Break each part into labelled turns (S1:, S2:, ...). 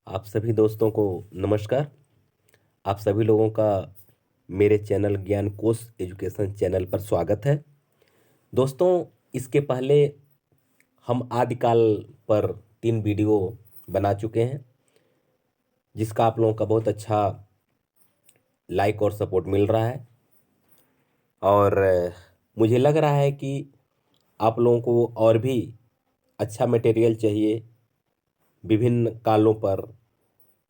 S1: आप सभी दोस्तों को नमस्कार। आप सभी लोगों का मेरे चैनल ज्ञान कोश एजुकेशन चैनल पर स्वागत है। दोस्तों, इसके पहले हम आदिकाल पर 3 वीडियो बना चुके हैं, जिसका आप लोगों का बहुत अच्छा लाइक और सपोर्ट मिल रहा है। और मुझे लग रहा है कि आप लोगों को और भी अच्छा मटेरियल चाहिए विभिन्न कालों पर।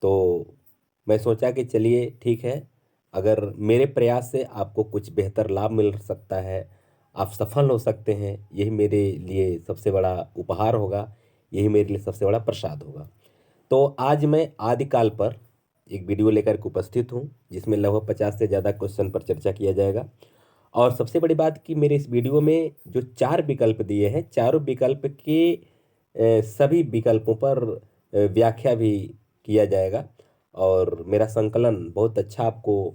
S1: तो मैं सोचा कि चलिए ठीक है, अगर मेरे प्रयास से आपको कुछ बेहतर लाभ मिल सकता है, आप सफल हो सकते हैं, यही मेरे लिए सबसे बड़ा उपहार होगा, यही मेरे लिए सबसे बड़ा प्रसाद होगा। तो आज मैं आदिकाल पर एक वीडियो लेकर के उपस्थित हूँ, जिसमें लगभग 50 से ज़्यादा क्वेश्चन पर चर्चा किया जाएगा। और सबसे बड़ी बात कि मेरे इस वीडियो में जो 4 विकल्प दिए हैं, चारों विकल्प के सभी विकल्पों पर व्याख्या भी किया जाएगा। और मेरा संकलन बहुत अच्छा आपको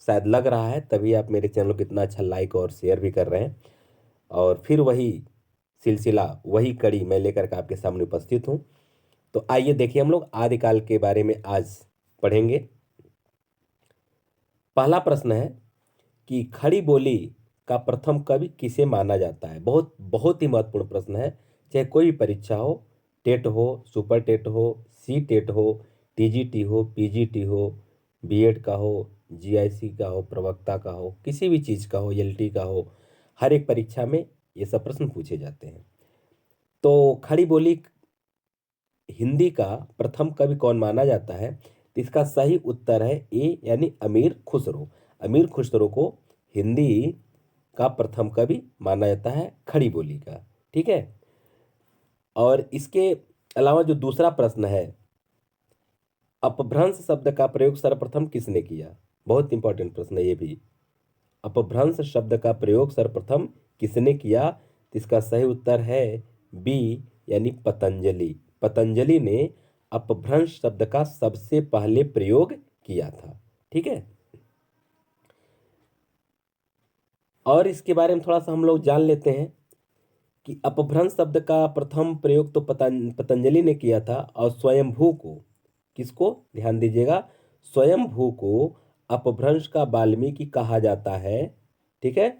S1: शायद लग रहा है, तभी आप मेरे चैनल को इतना अच्छा लाइक और शेयर भी कर रहे हैं। और फिर वही सिलसिला, वही कड़ी मैं लेकर के आपके सामने उपस्थित हूँ। तो आइए देखिए, हम लोग आदिकाल के बारे में आज पढ़ेंगे। पहला प्रश्न है कि खड़ी बोली का प्रथम कवि किसे माना जाता है। बहुत बहुत ही महत्वपूर्ण प्रश्न है। चाहे कोई भी परीक्षा हो, टेट हो, सुपर टेट हो, सी टेट हो, टीजीटी हो, पीजीटी हो, बीएड का हो, जीआईसी का हो, प्रवक्ता का हो, किसी भी चीज़ का हो, एलटी का हो, हर एक परीक्षा में ये सब प्रश्न पूछे जाते हैं। तो खड़ी बोली हिंदी का प्रथम कवि कौन माना जाता है, तो इसका सही उत्तर है ए, यानी अमीर खुसरो। अमीर खुसरो को हिंदी का प्रथम कवि माना जाता है खड़ी बोली का। ठीक है। और इसके अलावा जो दूसरा प्रश्न है, अपभ्रंश शब्द का प्रयोग सर्वप्रथम किसने किया। बहुत इंपॉर्टेंट प्रश्न है ये भी। अपभ्रंश शब्द का प्रयोग सर्वप्रथम किसने किया, तो इसका सही उत्तर है बी, यानी पतंजलि। पतंजलि ने अपभ्रंश शब्द का सबसे पहले प्रयोग किया था। ठीक है। और इसके बारे में थोड़ा सा हम लोग जान लेते हैं कि अपभ्रंश शब्द का प्रथम प्रयोग तो पतंजलि ने किया था। और स्वयंभू को, किसको, ध्यान दीजिएगा, स्वयंभू को अपभ्रंश का वाल्मीकि कहा जाता है। ठीक है।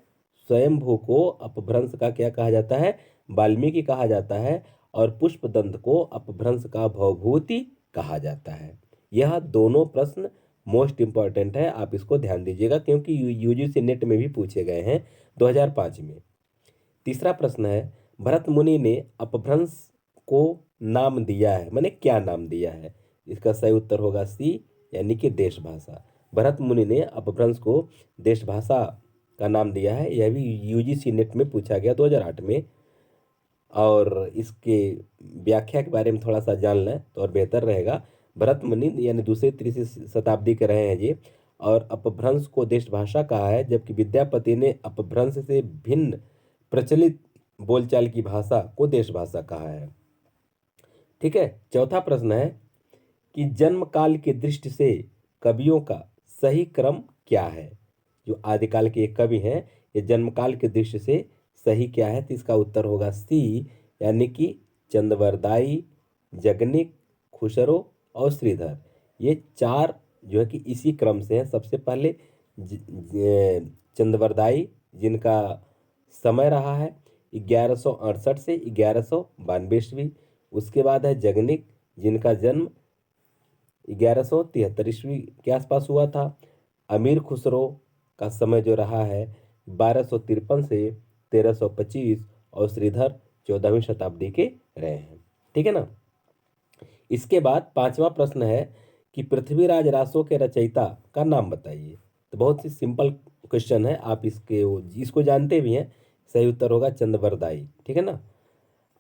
S1: स्वयंभू को अपभ्रंश का क्या कहा जाता है, वाल्मीकि कहा जाता है। और पुष्पदंत को अपभ्रंश का भवभूति कहा जाता है। यह दोनों प्रश्न मोस्ट इंपॉर्टेंट है, आप इसको ध्यान दीजिएगा, क्योंकि यूजीसी नेट में भी पूछे गए हैं 2005 में। तीसरा प्रश्न है, भरत मुनि ने अपभ्रंश को नाम दिया है, मैंने क्या नाम दिया है। इसका सही उत्तर होगा सी, यानी कि देश भाषा। भरत मुनि ने अपभ्रंश को देश भाषा का नाम दिया है। यह भी यूजीसी नेट में पूछा गया 2008 में। और इसके व्याख्या के बारे में थोड़ा सा जान लें तो और बेहतर रहेगा। भरत मुनि यानी दूसरी तीसरी शताब्दी के रहे हैं जी। और अपभ्रंश को देश भाषा कहा है, जबकि विद्यापति ने अपभ्रंश से भिन्न प्रचलित बोलचाल की भाषा को देश भाषा कहा है। ठीक है। चौथा प्रश्न है कि जन्म काल की दृष्टि से कवियों का सही क्रम क्या है। जो आदिकाल के एक कवि हैं, ये जन्म काल की दृष्टि से सही क्या है, तो इसका उत्तर होगा सी, यानी कि चंद्रवरदाई, जगनिक, खुसरो और श्रीधर। ये चार जो है कि इसी क्रम से है। सबसे पहले चंद्रवरदाई, जिनका समय रहा है 1168 से 1192 ईस्वी। उसके बाद है जगनिक, जिनका जन्म 1173 ईस्वी के आसपास हुआ था। अमीर खुसरो का समय जो रहा है 1253 से 1325। और श्रीधर 14वीं शताब्दी के रहे हैं। ठीक है ना। इसके बाद पांचवा प्रश्न है कि पृथ्वीराज रासो के रचयिता का नाम बताइए। तो बहुत ही सिंपल क्वेश्चन है, आप इसको जानते भी हैं। सही उत्तर होगा चंद्रवरदाई। ठीक है ना।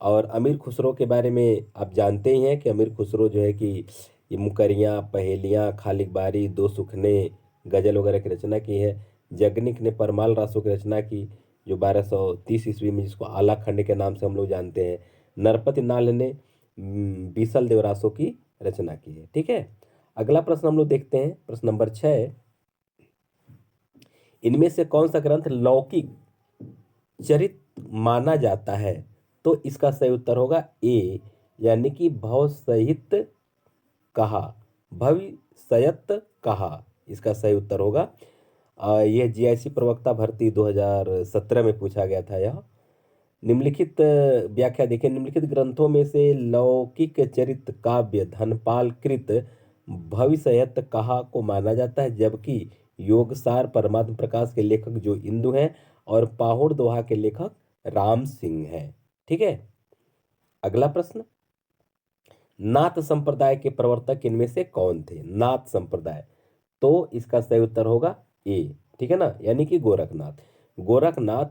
S1: और अमीर खुसरो के बारे में आप जानते ही हैं कि अमीर खुसरो जो है कि ये मुकरियाँ, पहेलियाँ, खालिक बारी, दो सुखने, गजल वगैरह की रचना की है। जगनिक ने परमाल रासों की रचना की, जो 1230 ईस्वी में, जिसको आला खंड के नाम से हम लोग जानते हैं। नरपति नाल ने बीसल देव रासों की रचना की है। ठीक है। अगला प्रश्न हम लोग देखते हैं, प्रश्न नंबर 6। इनमें से कौन सा ग्रंथ लौकिक चरित माना जाता है, तो इसका सही उत्तर होगा ए, यानी कि भव सहित कहा, भविष्यत कहा, इसका सही उत्तर होगा। यह जीआईसी प्रवक्ता भर्ती 2017 में पूछा गया था। यह निम्नलिखित व्याख्या देखिए, निम्नलिखित ग्रंथों में से लौकिक चरित काव्य धनपाल कृत भविष्यत कहा को माना जाता है, जबकि योगसार परमात्म प्रकाश के लेखक जो इंदु हैं और पाहुड़ दोहा के लेखक राम सिंह हैं। ठीक है, अगला प्रश्न, नाथ संप्रदाय के प्रवर्तक इनमें से कौन थे? नाथ संप्रदाय, तो इसका सही उत्तर होगा ए। ठीक है ना, यानी कि गोरखनाथ। गोरखनाथ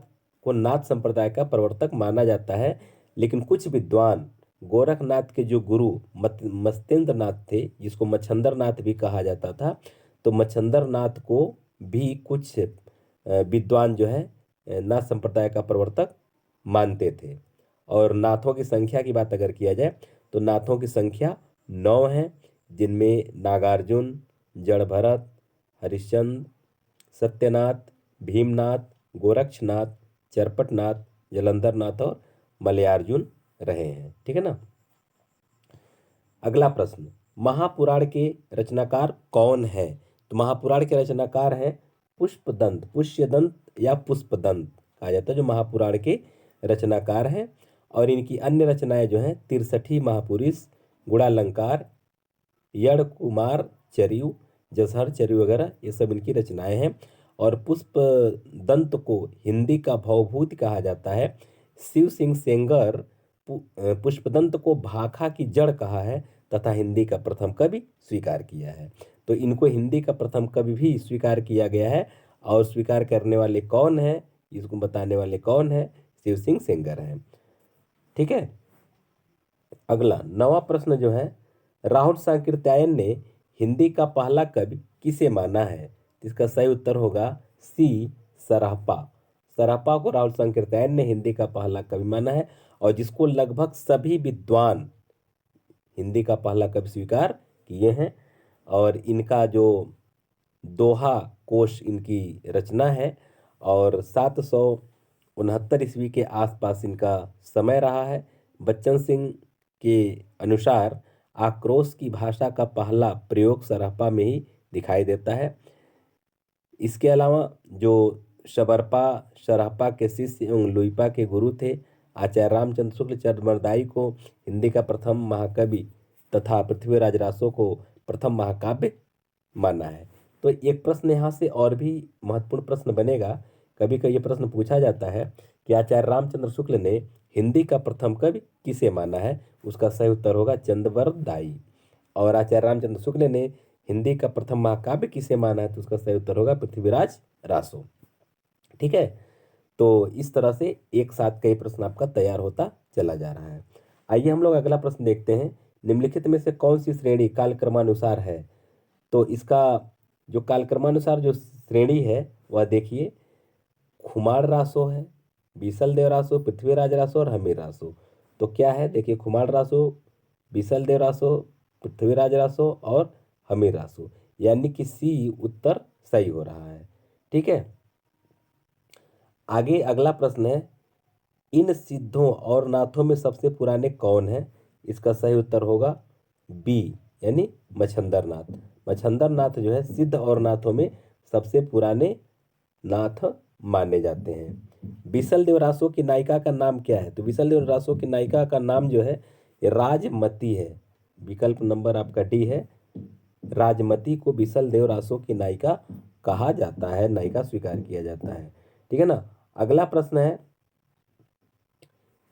S1: को नाथ संप्रदाय का प्रवर्तक माना जाता है, लेकिन कुछ विद्वान गोरखनाथ के जो गुरु मत्स्येंद्र नाथ थे, जिसको मच्छंदर नाथ भी कहा जाता था, तो मच्छंदर नाथ को भी कुछ विद्वान जो है नाथ संप्रदाय का प्रवर्तक मानते थे। और नाथों की संख्या की बात अगर किया जाए तो नाथों की संख्या 9 है, जिनमें नागार्जुन, जड़भरत, हरिश्चंद्र, सत्यनाथ, भीमनाथ, गोरक्षनाथ, चरपटनाथ, जलंधरनाथ और मलयार्जुन रहे हैं। ठीक है ना। अगला प्रश्न, महापुराण के रचनाकार कौन है? तो महापुराण के रचनाकार हैं पुष्पदंत, पुष्यदंत या पुष्पदंत कहा जाता है, जो महापुराण के रचनाकार हैं। और इनकी अन्य रचनाएं जो हैं 63 महापुरुष, गुणालंकार, यण कुमार चरियु, जसहर चरियु वगैरह, ये सब इनकी रचनाएं हैं। और पुष्पदंत को हिंदी का भवभूति कहा जाता है। शिव सिंह सेंगर पुष्पदंत को भाखा की जड़ कहा है तथा हिंदी का प्रथम कवि स्वीकार किया है। तो इनको हिंदी का प्रथम कवि भी स्वीकार किया गया है। और स्वीकार करने वाले कौन है, इसको बताने वाले कौन है? शिव सिंह सेंगर हैं। ठीक है, अगला 9वां प्रश्न जो है, राहुल सांकृत्यायन ने हिंदी का पहला कवि किसे माना है? इसका सही उत्तर होगा सी, सरहपा। सरहपा को राहुल सांकृत्यायन ने हिंदी का पहला कवि माना है, और जिसको लगभग सभी विद्वान हिंदी का पहला कवि स्वीकार किए हैं। और इनका जो दोहा कोश इनकी रचना है, और 769 ईस्वी के आसपास इनका समय रहा है। बच्चन सिंह के अनुसार आक्रोश की भाषा का पहला प्रयोग सरहपा में ही दिखाई देता है। इसके अलावा जो सरहपा के शिष्य एवं लुइपा के गुरु थे, आचार्य रामचंद्र शुक्ल चरमरदाई को हिंदी का प्रथम महाकवि तथा पृथ्वीराज रासो को प्रथम महाकाव्य माना है। तो एक प्रश्न यहाँ से और भी महत्वपूर्ण प्रश्न बनेगा। कभी कभी ये प्रश्न पूछा जाता है कि आचार्य रामचंद्र शुक्ल ने हिंदी का प्रथम कवि किसे माना है? उसका सही उत्तर होगा चंद्रवरदाई। और आचार्य रामचंद्र शुक्ल ने हिंदी का प्रथम महाकाव्य किसे माना है? तो उसका सही उत्तर होगा पृथ्वीराज रासो। ठीक है, तो इस तरह से एक साथ कई प्रश्न आपका तैयार होता चला जा रहा है। आइए हम लोग अगला प्रश्न देखते हैं, निम्नलिखित में से कौन सी श्रेणी कालक्रमानुसार है? तो इसका जो कालक्रमानुसार जो श्रेणी है वह देखिए, खुमार रासो है, बीसल देव रासो, पृथ्वीराज रासो और हमीर रासो। तो क्या है देखिए, खुमार रासो, बीसल देव रासो, पृथ्वीराज रासो और हमीर रासो, यानी कि सी उत्तर सही हो रहा है। ठीक है, आगे अगला प्रश्न है, इन सिद्धों और नाथों में सबसे पुराने कौन है? इसका सही उत्तर होगा बी, यानी मच्छंदर नाथ। मच्छंदर नाथ जो है सिद्ध और नाथों में सबसे पुराने नाथ माने जाते हैं। बिसल देव रासो की नायिका का नाम क्या है? तो बिसल देव रासो की नायिका का नाम जो है राजमती है। विकल्प नंबर आपका डी है, राजमती को बिसल देव रासो की नायिका कहा जाता है, नायिका स्वीकार किया जाता है। ठीक है ना। अगला प्रश्न है,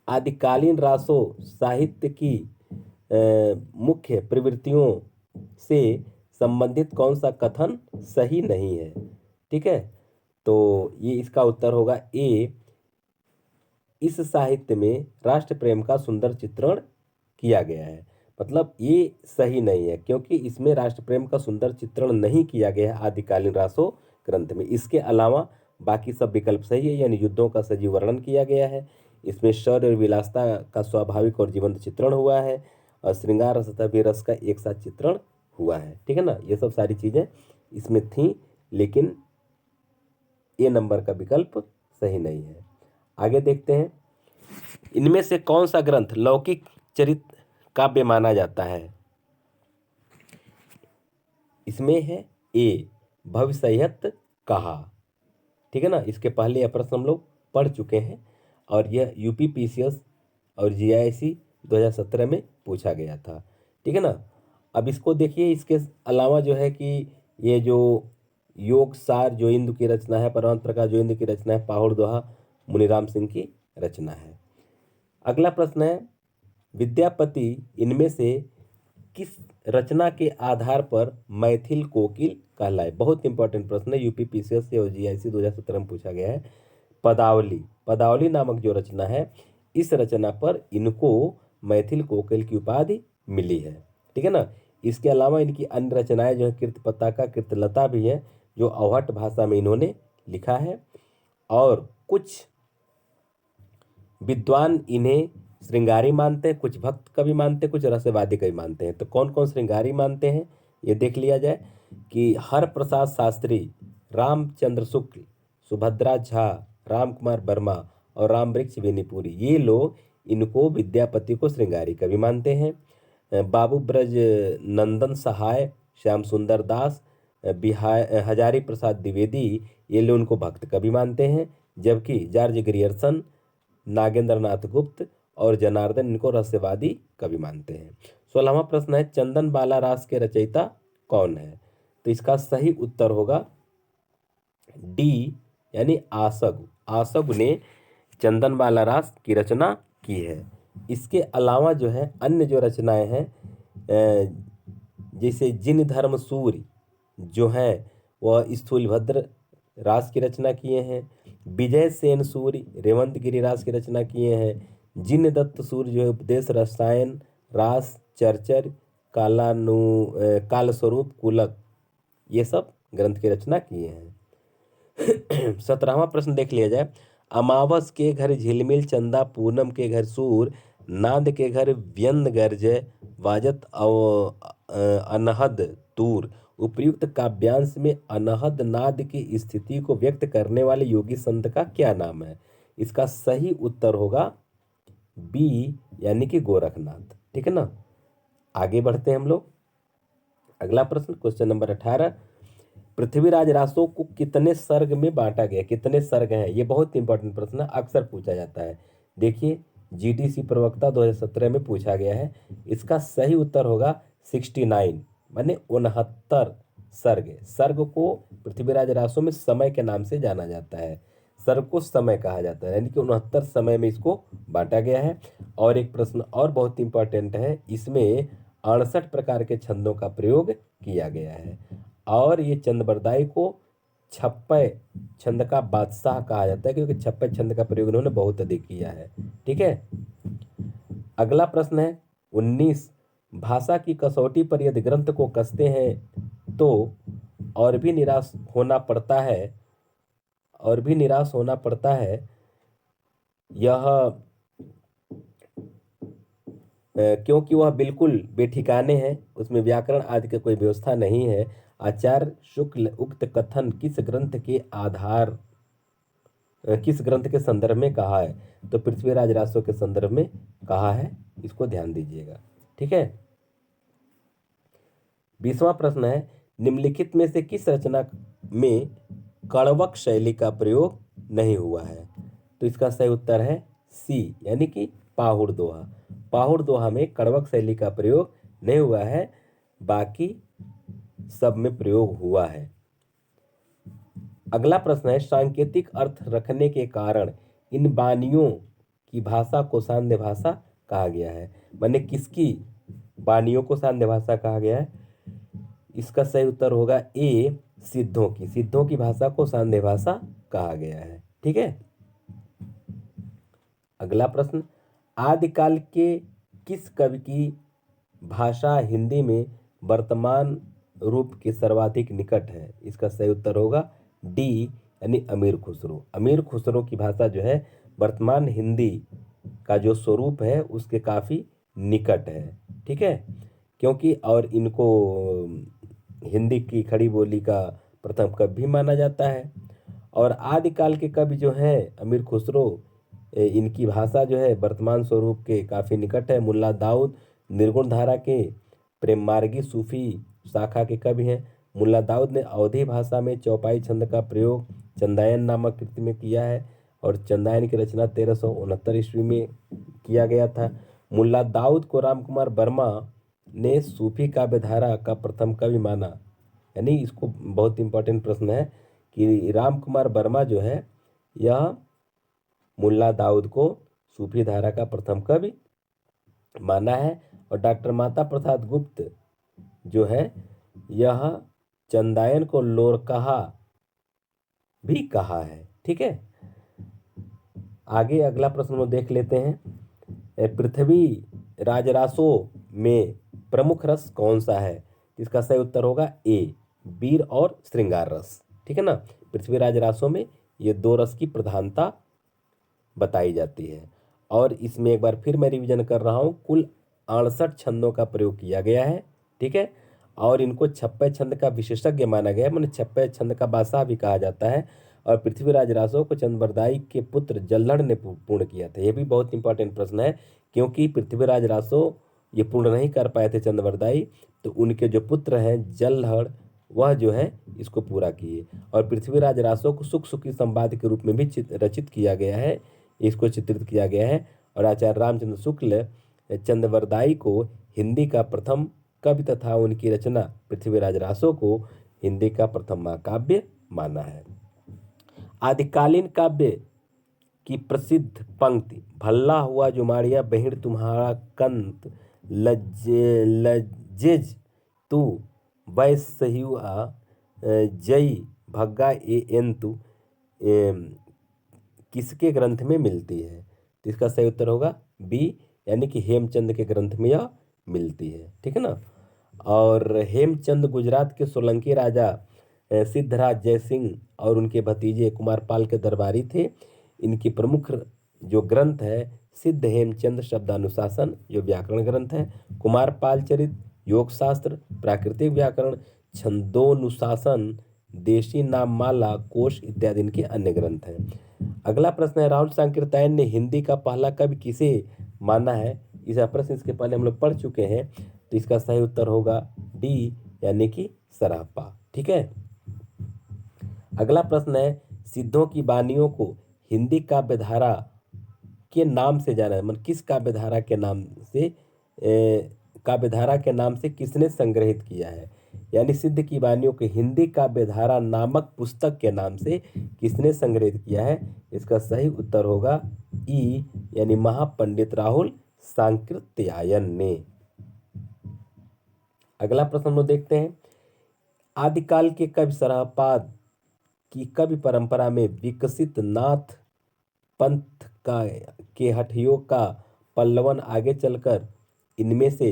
S1: आदिकालीन रासो साहित्य की मुख्य प्रवृत्तियों से संबंधित कौन सा कथन सही नहीं है? ठीक है, तो ये इसका उत्तर होगा ए, इस साहित्य में राष्ट्र प्रेम का सुंदर चित्रण किया गया है। मतलब ये सही नहीं है, क्योंकि इसमें राष्ट्र प्रेम का सुंदर चित्रण नहीं किया गया है आदिकालीन रासो ग्रंथ में। इसके अलावा बाकी सब विकल्प सही है, यानी युद्धों का सजीव वर्णन किया गया है, इसमें शौर्य और विलासता का स्वाभाविक और जीवंत चित्रण हुआ है, और श्रृंगार रस तथा वीररस का एक साथ चित्रण हुआ है। ठीक है ना, ये सब सारी चीज़ें इसमें थी, लेकिन ए नंबर का विकल्प सही नहीं है। आगे देखते हैं, इनमें से कौन सा ग्रंथ लौकिक चरित काव्य माना जाता है? इसमें है ए भविष्यत कहा। ठीक है ना, इसके पहले यह प्रश्न हम लोग पढ़ चुके हैं और यह यूपीपीसीएस और जीआईसी 2017 में पूछा गया था। ठीक है ना। अब इसको देखिए, इसके अलावा जो है कि ये जो योग सार जो इंदु की रचना है, परमानंद प्रकाश जो इंदु की रचना है, पाहुड़ दोहा मुनीराम सिंह की रचना है। अगला प्रश्न है, विद्यापति इनमें से किस रचना के आधार पर मैथिल कोकिल कहलाए। बहुत इंपॉर्टेंट प्रश्न है, यूपीपीसीएस से और जीआईसी 2017 में पूछा गया है। पदावली, पदावली नामक जो रचना है, इस रचना पर इनको मैथिल कोकिल की उपाधि मिली है। ठीक है ना। इसके अलावा इनकी अन्य रचनाएं जो है कीर्तपताका, कीर्तलता भी है, जो अवहट भाषा में इन्होंने लिखा है। और कुछ विद्वान इन्हें श्रृंगारी मानते हैं, कुछ भक्त कवि मानते हैं, कुछ रसवादी कवि मानते हैं। तो कौन कौन श्रृंगारी मानते हैं ये देख लिया जाए कि हर प्रसाद शास्त्री, रामचंद्र शुक्ल, सुभद्रा झा, राम कुमार वर्मा और राम वृक्ष बेनीपुरी, ये लोग इनको विद्यापति को श्रृंगारी कवि मानते हैं। बाबू ब्रज नंदन सहाय, श्याम सुंदर दास, हजारी प्रसाद द्विवेदी, ये लोग उनको भक्त कवि मानते हैं। जबकि जॉर्ज ग्रियर्सन, नागेंद्र नाथ गुप्त और जनार्दन इनको रहस्यवादी कवि मानते हैं। 16वां प्रश्न है, चंदन बाला रास के रचयिता कौन है। तो इसका सही उत्तर होगा डी यानी आसगु। आसगु ने चंदन बाला रास की रचना की है। इसके अलावा जो है अन्य जो रचनाएं हैं, जैसे जिन धर्म सूर्य जो है वह स्थूलभद्र रास की रचना किए हैं। विजय सेन सूर्य रेवंत गिरी रास की रचना किए हैं। जिन दत्त सूर्य जो है उपदेश रसायन रास, चर्चर, कालस्वरूप, कुलक, ये सब ग्रंथ की रचना किए हैं। 17वां प्रश्न देख लिया जाए, अमावस के घर झिलमिल चंदा, पूनम के घर सूर, नाद के घर व्यंद गर्जय, वाजत अनहद तूर। उपयुक्त काव्यांश में अनहद नाद की स्थिति को व्यक्त करने वाले योगी संत का क्या नाम है। इसका सही उत्तर होगा बी यानी कि गोरखनाथ। ठीक है ना। आगे बढ़ते हैं हम लोग। अगला प्रश्न, क्वेश्चन नंबर 18, पृथ्वीराज रासो को कितने सर्ग में बांटा गया। कितने सर्ग हैं, ये बहुत इंपॉर्टेंट प्रश्न है, अक्सर पूछा जाता है। देखिए, जीटीसी प्रवक्ता 2017 में पूछा गया है। इसका सही उत्तर होगा 69 माने 69 सर्ग। सर्ग को पृथ्वीराज रासो में समय के नाम से जाना जाता है। सर्ग को समय कहा जाता है, यानी कि 69 समय में इसको बांटा गया है। और एक प्रश्न और बहुत इंपॉर्टेंट है, इसमें 68 प्रकार के छंदों का प्रयोग किया गया है। और ये चंद्रबरदाई को छप्पय छंद का बादशाह कहा जाता है, क्योंकि छप्पय छंद का प्रयोग इन्होंने बहुत अधिक किया है। ठीक है। अगला प्रश्न है 19, भाषा की कसौटी पर यदि ग्रंथ को कसते हैं तो और भी निराश होना पड़ता है, और भी निराश होना पड़ता है। यह क्योंकि वह बिल्कुल बेठिकाने हैं, उसमें व्याकरण आदि की कोई व्यवस्था नहीं है। आचार्य शुक्ल उक्त कथन किस ग्रंथ के आधार किस ग्रंथ के संदर्भ में कहा है। तो पृथ्वीराज रासो के संदर्भ में कहा है, इसको ध्यान दीजिएगा। ठीक है। 20वां प्रश्न है, निम्नलिखित में से किस रचना में कड़वक शैली का प्रयोग नहीं हुआ है। तो इसका सही उत्तर है सी यानी कि पाहुड़ दोहा। पाहुड़ दोहा में कड़वक शैली का प्रयोग नहीं हुआ है, बाकी सब में प्रयोग हुआ है। अगला प्रश्न है, सांकेतिक अर्थ रखने के कारण इन वाणियों की भाषा को सांध्य भाषा कहा गया है। माने किसकी वाणियों को सांध्य भाषा कहा गया है। इसका सही उत्तर होगा ए सिद्धों की। सिद्धों की भाषा को सांध्य भाषा कहा गया है। ठीक है। अगला प्रश्न, आदिकाल के किस कवि की भाषा हिंदी में वर्तमान रूप के सर्वाधिक निकट है। इसका सही उत्तर होगा डी यानी अमीर खुसरो। अमीर खुसरो की भाषा जो है वर्तमान हिंदी का जो स्वरूप है उसके काफ़ी निकट है। ठीक है। क्योंकि और इनको हिंदी की खड़ी बोली का प्रथम कवि भी माना जाता है। और आदिकाल के कवि जो हैं अमीर खुसरो, इनकी भाषा जो है वर्तमान स्वरूप के काफ़ी निकट है। मुल्ला दाऊद निर्गुण धारा के प्रेम मार्गी सूफी शाखा के कवि हैं। मुल्ला दाऊद ने अवधी भाषा में चौपाई छंद का प्रयोग चंदायन नामक कृति में किया है और चंदायन की रचना 1369 ईस्वी में किया गया था। मुल्ला दाऊद को राम कुमार वर्मा ने सूफी काव्यधारा का प्रथम कवि माना। यानी इसको बहुत इंपॉर्टेंट प्रश्न है कि राम कुमार वर्मा जो है यह मुल्ला दाऊद को सूफी धारा का प्रथम कवि माना है। और डॉक्टर माता प्रसाद गुप्त जो है यह चंदायन को लोरकहा भी कहा है। ठीक है, आगे अगला प्रश्न हम देख लेते हैं। पृथ्वी राजरासों में प्रमुख रस कौन सा है? इसका सही उत्तर होगा ए, वीर और श्रृंगार रस। ठीक है ना, पृथ्वी राजरासों में ये दो रस की प्रधानता बताई जाती है। और इसमें एक बार फिर मैं रिवीजन कर रहा हूँ, कुल 68 छंदों का प्रयोग किया गया है। ठीक है, और इनको 56 छंद का विशेषज्ञ माना गया है, मैंने 56 छंद का बादशाह भी कहा जाता है। और पृथ्वीराज रासो को चंद्रबरदाई के पुत्र जल्हड़ ने पूर्ण किया था। यह भी बहुत इंपॉर्टेंट प्रश्न है, क्योंकि पृथ्वीराज रासो ये पूर्ण नहीं कर पाए थे चंद्रबरदाई, तो उनके जो पुत्र हैं जल्हड़ वह जो है इसको पूरा किए। और पृथ्वीराज रासो को सुख सुखी संवाद के रूप में भी रचित किया गया है, इसको चित्रित किया गया है। और आचार्य रामचंद्र शुक्ल चंद्रबरदाई को हिंदी का प्रथम कवि तथा उनकी रचना पृथ्वीराज रासो को हिंदी का प्रथम महाकाव्य माना है। आदिकालीन काव्य की प्रसिद्ध पंक्ति भल्ला हुआ जुमाड़िया बहिड़ तुम्हारा कंत लजेज तू वैसहुआ जई भग्गा ए एंतु किसके ग्रंथ में मिलती है? तो इसका सही उत्तर होगा बी, यानी कि हेमचंद के ग्रंथ में यह मिलती है। ठीक है ना। और हेमचंद गुजरात के सोलंकी राजा सिद्धराज जयसिंह और उनके भतीजे कुमारपाल के दरबारी थे। इनकी प्रमुख जो ग्रंथ है सिद्ध हेमचंद शब्दानुशासन जो व्याकरण ग्रंथ है, कुमारपाल चरित योग शास्त्र, प्राकृतिक व्याकरण, छंदोनुशासन, देशी नाम माला, कोश इत्यादि इनके अन्य ग्रंथ हैं। अगला प्रश्न है, राहुल सांकृत्यायन ने हिंदी का पहला कवि किसे माना है? इस प्रश्न इसके पहले हम लोग पढ़ चुके हैं, तो इसका सही उत्तर होगा डी, यानी कि सरापा। ठीक है। अगला प्रश्न है, सिद्धों की वाणियों को हिंदी काव्यधारा के नाम से जाना है, मतलब किस काव्यधारा के नाम से काव्यधारा के नाम से किसने संग्रहित किया है? यानी सिद्ध की वाणियों को हिंदी काव्यधारा नामक पुस्तक के नाम से किसने संग्रहित किया है? इसका सही उत्तर होगा ई, यानी महापंडित राहुल सांकृत्यायन ने। अगला प्रश्न हम लोग देखते हैं, आदिकाल के कवि सरहपाद की कवि परंपरा में विकसित नाथ पंथ के हठियों का पल्लवन आगे चलकर इनमें से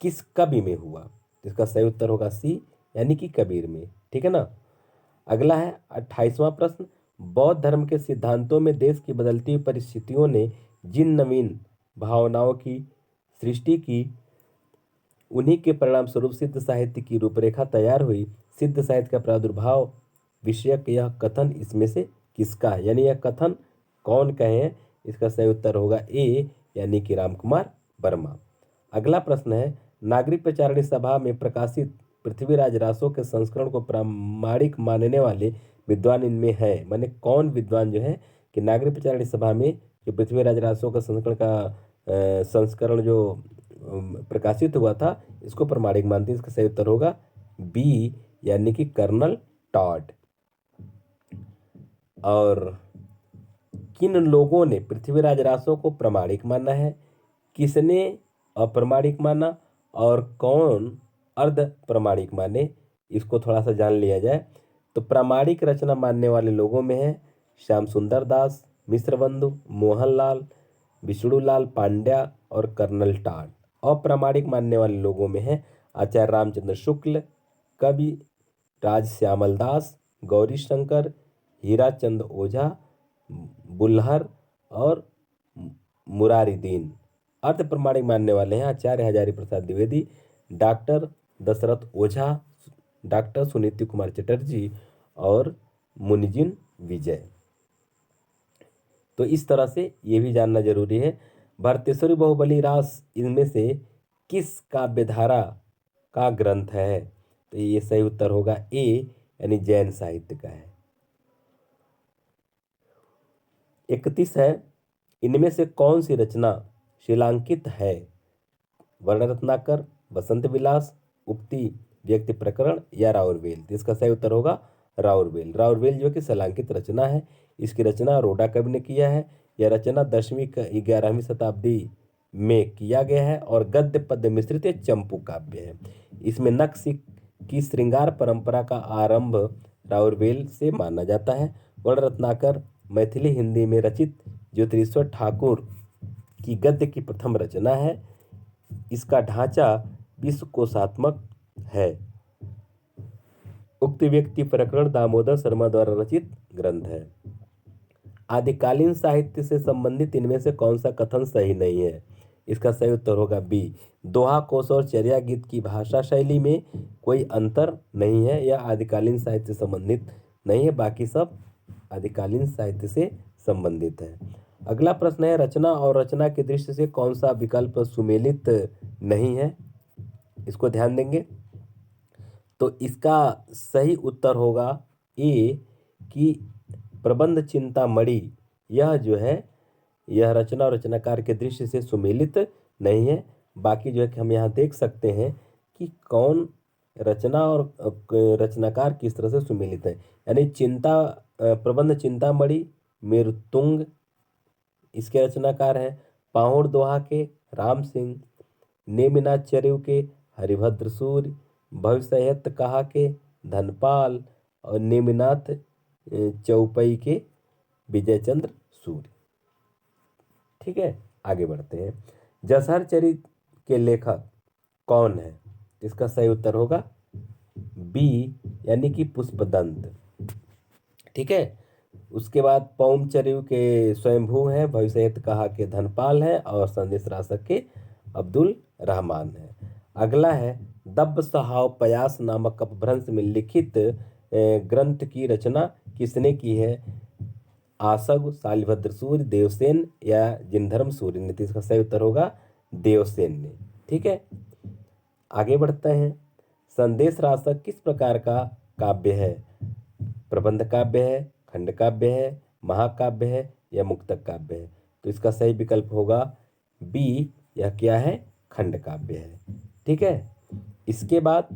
S1: किस कवि में हुआ? इसका सही उत्तर होगा सी, यानी कि कबीर में। ठीक है ना। अगला है 28वां प्रश्न, बौद्ध धर्म के सिद्धांतों में देश की बदलती हुई परिस्थितियों ने जिन नवीन भावनाओं की सृष्टि की, उन्हीं के परिणाम स्वरूप सिद्ध साहित्य की रूपरेखा तैयार हुई। सिद्ध साहित्य का प्रादुर्भाव विषयक यह कथन इसमें से किसका है? यानी यह कथन कौन कहे हैं? इसका सही उत्तर होगा ए, यानी कि राम कुमार वर्मा। अगला प्रश्न है, नागरिक प्रचारणी सभा में प्रकाशित पृथ्वीराज रासो के संस्करण को प्रामाणिक मानने वाले विद्वान इनमें है? माने कौन विद्वान जो है कि नागरिक प्रचारणी सभा में जो पृथ्वीराज रासो का संस्करण जो प्रकाशित हुआ था इसको प्रमाणिक मानते हैं? इसका सही उत्तर होगा बी, यानी कि कर्नल टॉड। और किन लोगों ने पृथ्वीराज रासो को प्रमाणिक माना है, किसने अप्रमाणिक माना और कौन अर्ध प्रमाणिक माने? इसको थोड़ा सा जान लिया जाए। तो प्रामाणिक रचना मानने वाले लोगों में है श्याम सुंदर दास, मिश्र बंधु, मोहनलाल, विष्णुलाल पांड्या और कर्नल टॉड। अप्रामाणिक मानने वाले लोगों में है आचार्य रामचंद्र शुक्ल, कवि राज श्यामल दास, गौरी शंकर, हीराचंद ओझा, बुल्हर और मुरारी दीन। अर्ध प्रमाणिक मानने वाले हैं आचार्य हजारी प्रसाद द्विवेदी, डॉक्टर दशरथ ओझा, डॉक्टर सुनीति कुमार चटर्जी और मुनिजिन विजय। तो इस तरह से ये भी जानना जरूरी है, भरतेश्वरी बाहुबली रास इनमें से किस काव्यधारा का ग्रंथ है? तो ये सही उत्तर होगा ए, यानी जैन साहित्य का है। 31 है, इनमें से कौन सी रचना शिलांकित है? वर्ण रत्नाकर, बसंत विलास, उक्ति व्यक्ति प्रकरण या राउरवेल? तो इसका सही उत्तर होगा राउरवेल। राउरवेल जो कि शिलांकित रचना है। इसकी रचना रोडा कवि ने किया है। यह रचना 10वीं 11वीं शताब्दी में किया गया है और गद्य पद्य मिश्रित चंपू काव्य है। इसमें नक्श की श्रृंगार परंपरा का आरंभ राउरवेल से माना जाता है। वर्ण रत्नाकर मैथिली हिंदी में रचित ज्योतिरीश्वर ठाकुर की गद्य की प्रथम रचना है। इसका ढांचा विश्वकोशात्मक है। उक्त व्यक्ति प्रकरण दामोदर शर्मा द्वारा रचित ग्रंथ है। आदिकालीन साहित्य से संबंधित इनमें से कौन सा कथन सही नहीं है? इसका सही उत्तर होगा बी, दोहा कोश और चर्या गीत की भाषा शैली में कोई अंतर नहीं है। यह आदिकालीन साहित्य से संबंधित नहीं है, बाकी सब आदिकालीन साहित्य से संबंधित है। अगला प्रश्न है, रचना और रचना की दृष्टि से कौन सा विकल्प सुमेलित नहीं है? इसको ध्यान देंगे तो इसका सही उत्तर होगा ए, कि प्रबंध चिंतामणि यह जो है यह रचना और रचनाकार के दृश्य से सुमेलित नहीं है। बाकी जो है कि हम यहाँ देख सकते हैं कि कौन रचना और रचनाकार किस तरह से सुमेलित है। यानी प्रबंध चिंतामणि मेरुतुंग इसके रचनाकार हैं। पाहुड़ दोहा के राम सिंह, नेमिनाथ चरिव के हरिभद्र सूर्य, भविष्यत कहा के धनपाल और नेमिनाथ चौपई के विजयचंद्र सूर्य। ठीक है, आगे बढ़ते हैं। जसहर चरित के लेखक कौन है? इसका सही उत्तर होगा बी, यानी कि पुष्पदंत। ठीक है, उसके बाद पौम चरिव के स्वयंभू हैं, भविष्यत कहा के धनपाल हैं और संदेश रासक के अब्दुल रहमान है। अगला है, दब्ब सहाव पयास नामक अपभ्रंश में लिखित ग्रंथ की रचना किसने की है? आसग, शालिभद्र सूर्य, देवसेन या जिनधर्म सूर्य ने? तो इसका सही उत्तर होगा देवसेन ने। ठीक है, आगे बढ़ते हैं। संदेश रासक किस प्रकार का काव्य है? प्रबंध काव्य है, खंड काव्य है, महाकाव्य है या मुक्तक काव्य है? तो इसका सही विकल्प होगा बी, यह क्या है? खंड काव्य है। ठीक है, इसके बाद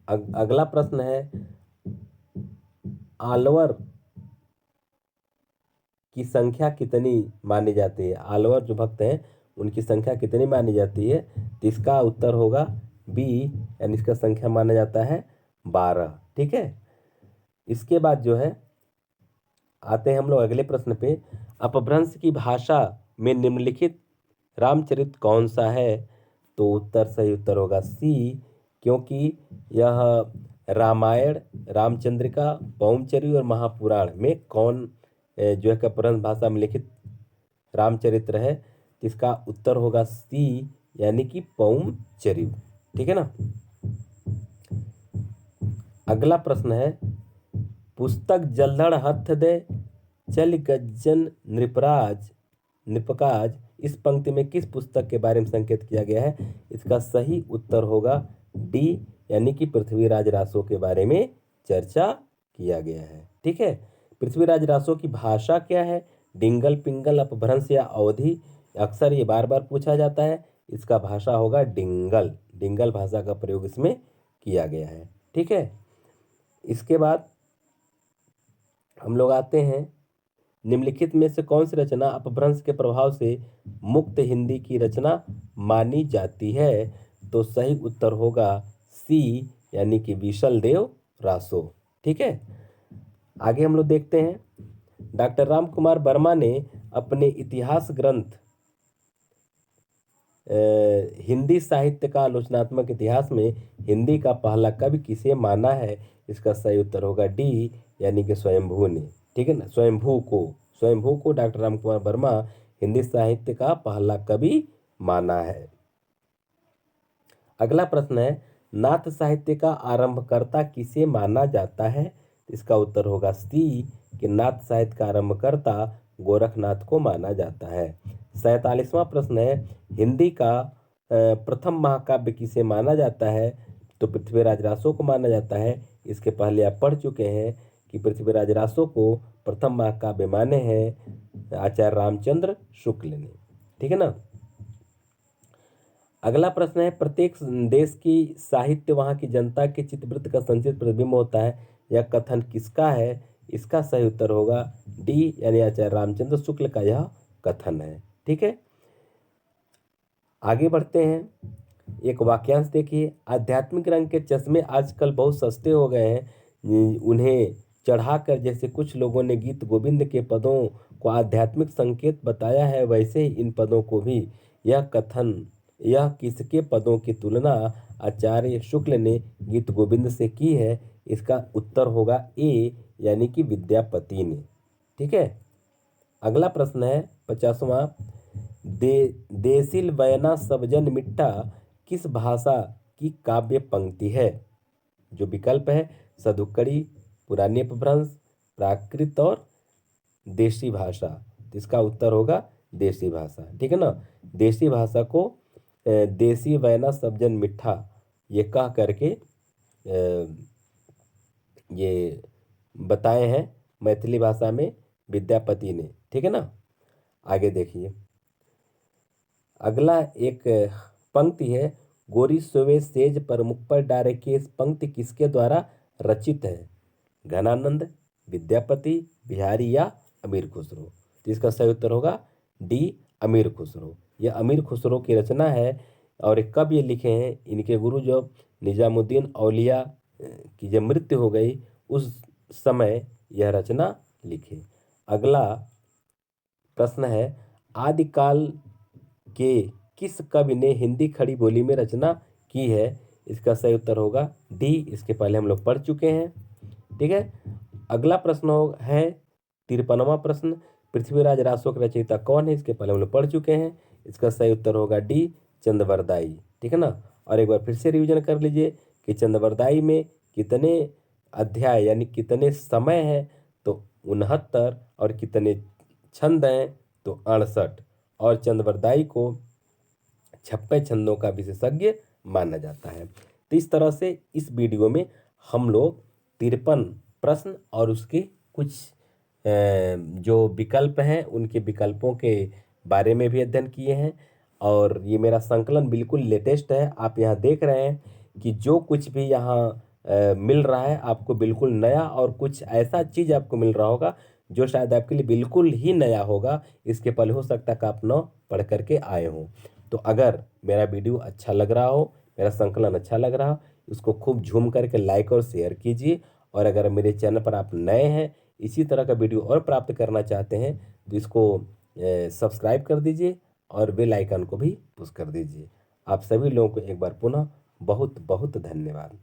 S1: अगला प्रश्न है, आलवर की संख्या कितनी मानी जाती है? आलवर जो भक्त हैं उनकी संख्या कितनी मानी जाती है? तो इसका उत्तर होगा बी, यानी इसका संख्या माना जाता है 12। ठीक है, इसके बाद जो है आते हैं हम लोग अगले प्रश्न पे। अपभ्रंश की भाषा में निम्नलिखित रामचरित कौन सा है? तो उत्तर सही उत्तर होगा सी, क्योंकि यह रामायण, रामचंद्रिका, पौमचरी और महापुराण में कौन जो है अपभ्रंश भाषा में लिखित रामचरित्र है? इसका उत्तर होगा सी, यानी कि पौमचरी। ठीक है ना। अगला प्रश्न है, पुस्तक जलधड़ हथ दे चल गज्जन नृपकाज इस पंक्ति में किस पुस्तक के बारे में संकेत किया गया है? इसका सही उत्तर होगा डी, यानी कि पृथ्वीराज रासो के बारे में चर्चा किया गया है। ठीक है, पृथ्वीराज रासो की भाषा क्या है? डिंगल, पिंगल, अपभ्रंश या अवधि? अक्सर ये बार बार पूछा जाता है। इसका भाषा होगा डिंगल। डिंगल भाषा का प्रयोग इसमें किया गया है। ठीक है, इसके बाद हम लोग आते हैं, निम्नलिखित में से कौन सी रचना अपभ्रंश के प्रभाव से मुक्त हिंदी की रचना मानी जाती है? तो सही उत्तर होगा सी, यानी कि विशलदेव रासो। ठीक है, आगे हम लोग देखते हैं। डॉक्टर राम कुमार वर्मा ने अपने इतिहास ग्रंथ हिंदी साहित्य का आलोचनात्मक इतिहास में हिंदी का पहला कवि किसे माना है? इसका सही उत्तर होगा डी, यानी कि स्वयंभू ने। ठीक है ना, स्वयंभू को डॉक्टर राम कुमार वर्मा हिंदी साहित्य का पहला कवि माना है। अगला प्रश्न है, नाथ साहित्य का आरंभकर्ता किसे माना जाता है? इसका उत्तर होगा सी, कि नाथ साहित्य का आरंभकर्ता गोरखनाथ को माना जाता है। 47वां प्रश्न है, हिंदी का प्रथम महाकाव्य किसे माना जाता है, तो पृथ्वीराज रासो को माना जाता है। इसके पहले आप पढ़ चुके हैं कि पृथ्वीराज रासो को प्रथम महाकाव्य माने हैं आचार्य रामचंद्र शुक्ल ने। ठीक है ना। अगला प्रश्न है, प्रत्येक देश की साहित्य वहाँ की जनता के चित्तवृत्ति का संचित प्रतिबिंब होता है, यह कथन किसका है? इसका सही उत्तर होगा डी, यानी आचार्य रामचंद्र शुक्ल का यह कथन है। ठीक है, आगे बढ़ते हैं। एक वाक्यांश देखिए, आध्यात्मिक रंग के चश्मे आजकल बहुत सस्ते हो गए हैं, उन्हें चढ़ाकर जैसे कुछ लोगों ने गीत गोविंद के पदों को आध्यात्मिक संकेत बताया है, वैसे ही इन पदों को भी। यह किसके पदों की तुलना आचार्य शुक्ल ने गीत गोविंद से की है? इसका उत्तर होगा ए, यानी कि विद्यापति ने। ठीक है, अगला प्रश्न है 50वां, देसिल बयना सबजन मिट्टा किस भाषा की काव्य पंक्ति है? जो विकल्प है सदुक्कड़ी, पुरानी अपभ्रंश, प्राकृत और देशी भाषा। तो इसका उत्तर होगा देशी भाषा। ठीक है ना। देशी भाषा को देसी बयना सबजन मिठा ये कह करके ये बताए हैं मैथिली भाषा में विद्यापति ने। ठीक है ना। आगे देखिए, अगला एक पंक्ति है, गोरी सोवे सेज पर मुख पर डारे के। इस पंक्ति किसके द्वारा रचित है? घनानंद, विद्यापति, बिहारी या अमीर खुसरो? तो इसका सही उत्तर होगा डी, अमीर खुसरो। यह अमीर खुसरो की रचना है। और कब ये लिखे हैं? इनके गुरु जब निजामुद्दीन औलिया की जब मृत्यु हो गई उस समय यह रचना लिखे। अगला प्रश्न है, आदिकाल के किस कवि ने हिंदी खड़ी बोली में रचना की है? इसका सही उत्तर होगा डी, इसके पहले हम लोग पढ़ चुके हैं। ठीक है, अगला प्रश्न है 53वां प्रश्न, पृथ्वीराज रासो के रचयिता कौन है? इसके पहले हम लोग पढ़ चुके हैं। इसका सही उत्तर होगा डी, चंद्रवरदाई। ठीक है ना। और एक बार फिर से रिवीजन कर लीजिए कि चंद्रवरदाई में कितने अध्याय यानी कितने समय हैं? तो 69। और कितने छंद हैं? तो 68। और चंद्रवरदाई को 56 छंदों का विशेषज्ञ माना जाता है। तो इस तरह से इस वीडियो में हम लोग 53 प्रश्न और उसके कुछ जो विकल्प हैं उनके विकल्पों के बारे में भी अध्ययन किए हैं। और ये मेरा संकलन बिल्कुल लेटेस्ट है। आप यहाँ देख रहे हैं कि जो कुछ भी यहाँ मिल रहा है आपको बिल्कुल नया, और कुछ ऐसा चीज़ आपको मिल रहा होगा जो शायद आपके लिए बिल्कुल ही नया होगा। इसके पहले हो सकता है कि आप न पढ़ करके आए हों। तो अगर मेरा वीडियो अच्छा लग रहा हो, मेरा संकलन अच्छा लग रहा हो, इसको खूब झूम करके लाइक और शेयर कीजिए। और अगर मेरे चैनल पर आप नए हैं, इसी तरह का वीडियो और प्राप्त करना चाहते हैं, तो इसको सब्सक्राइब कर दीजिए और बेल आइकन को भी पुश कर दीजिए। आप सभी लोगों को एक बार पुनः बहुत बहुत धन्यवाद।